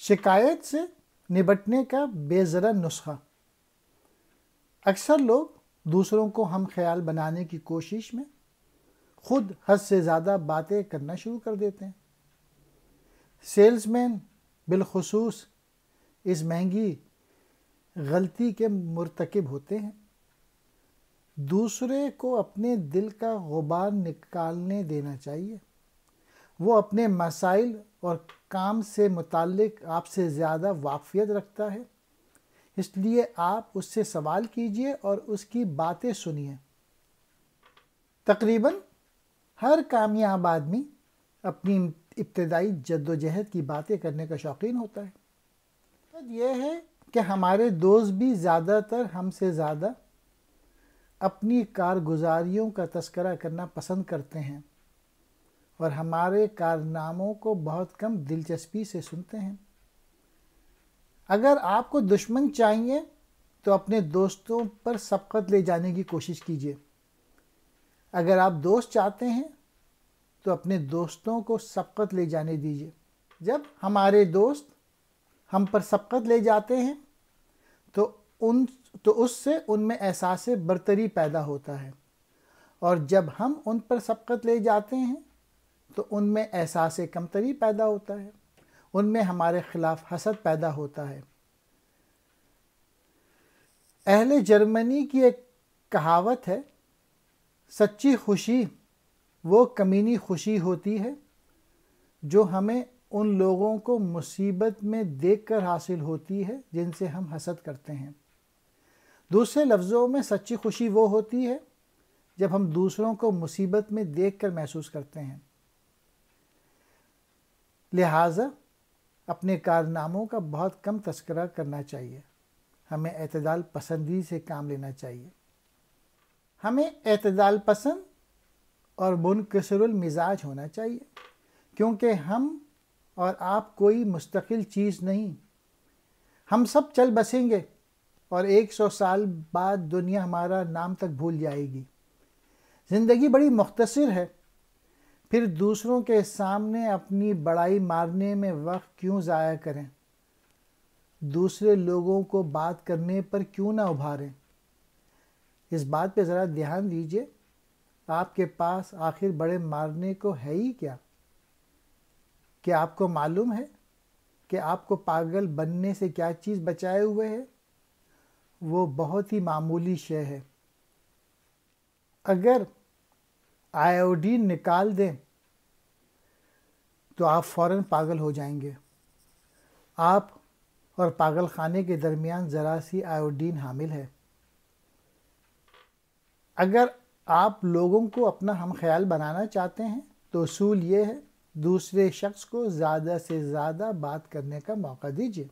شکایت سے نبٹنے کا بے ضرر نسخہ۔ اکثر لوگ دوسروں کو ہم خیال بنانے کی کوشش میں خود حد سے زیادہ باتیں کرنا شروع کر دیتے ہیں۔ سیلز مین بالخصوص اس مہنگی غلطی کے مرتکب ہوتے ہیں۔ دوسرے کو اپنے دل کا غبار نکالنے دینا چاہیے۔ وہ اپنے مسائل اور کام سے متعلق آپ سے زیادہ واقفیت رکھتا ہے، اس لیے آپ اس سے سوال کیجئے اور اس کی باتیں سنیے۔ تقریباً ہر کامیاب آدمی اپنی ابتدائی جدوجہد کی باتیں کرنے کا شوقین ہوتا ہے۔ یہ ہے کہ ہمارے دوست بھی زیادہ تر ہم سے زیادہ اپنی کارگزاریوں کا تذکرہ کرنا پسند کرتے ہیں اور ہمارے کارناموں کو بہت کم دلچسپی سے سنتے ہیں۔ اگر آپ کو دشمن چاہیے تو اپنے دوستوں پر سبقت لے جانے کی کوشش کیجیے۔ اگر آپ دوست چاہتے ہیں تو اپنے دوستوں کو سبقت لے جانے دیجیے۔ جب ہمارے دوست ہم پر سبقت لے جاتے ہیں تو اس سے ان میں احساس برتری پیدا ہوتا ہے، اور جب ہم ان پر سبقت لے جاتے ہیں تو ان میں احساس کمتری پیدا ہوتا ہے، ان میں ہمارے خلاف حسد پیدا ہوتا ہے۔ اہل جرمنی کی ایک کہاوت ہے، سچی خوشی وہ کمینی خوشی ہوتی ہے جو ہمیں ان لوگوں کو مصیبت میں دیکھ کر حاصل ہوتی ہے جن سے ہم حسد کرتے ہیں۔ دوسرے لفظوں میں سچی خوشی وہ ہوتی ہے جب ہم دوسروں کو مصیبت میں دیکھ کر محسوس کرتے ہیں۔ لہٰذا اپنے کارناموں کا بہت کم تذکرہ کرنا چاہیے۔ ہمیں اعتدال پسندی سے کام لینا چاہیے۔ ہمیں اعتدال پسند اور منکسر المزاج ہونا چاہیے، کیونکہ ہم اور آپ کوئی مستقل چیز نہیں۔ ہم سب چل بسیں گے اور 100 سال بعد دنیا ہمارا نام تک بھول جائے گی۔ زندگی بڑی مختصر ہے، پھر دوسروں کے سامنے اپنی بڑائی مارنے میں وقت کیوں ضائع کریں؟ دوسرے لوگوں کو بات کرنے پر کیوں نہ ابھاریں؟ اس بات پہ ذرا دھیان دیجئے، آپ کے پاس آخر بڑے مارنے کو ہے ہی کیا؟ کیا آپ کو معلوم ہے کہ آپ کو پاگل بننے سے کیا چیز بچائے ہوئے ہے؟ وہ بہت ہی معمولی شے ہے۔ اگر آیوڈین نکال دیں تو آپ فوراً پاگل ہو جائیں گے۔ آپ اور پاگل خانے کے درمیان ذرا سی آیوڈین حامل ہے۔ اگر آپ لوگوں کو اپنا ہم خیال بنانا چاہتے ہیں تو اصول یہ ہے، دوسرے شخص کو زیادہ سے زیادہ بات کرنے کا موقع دیجیے۔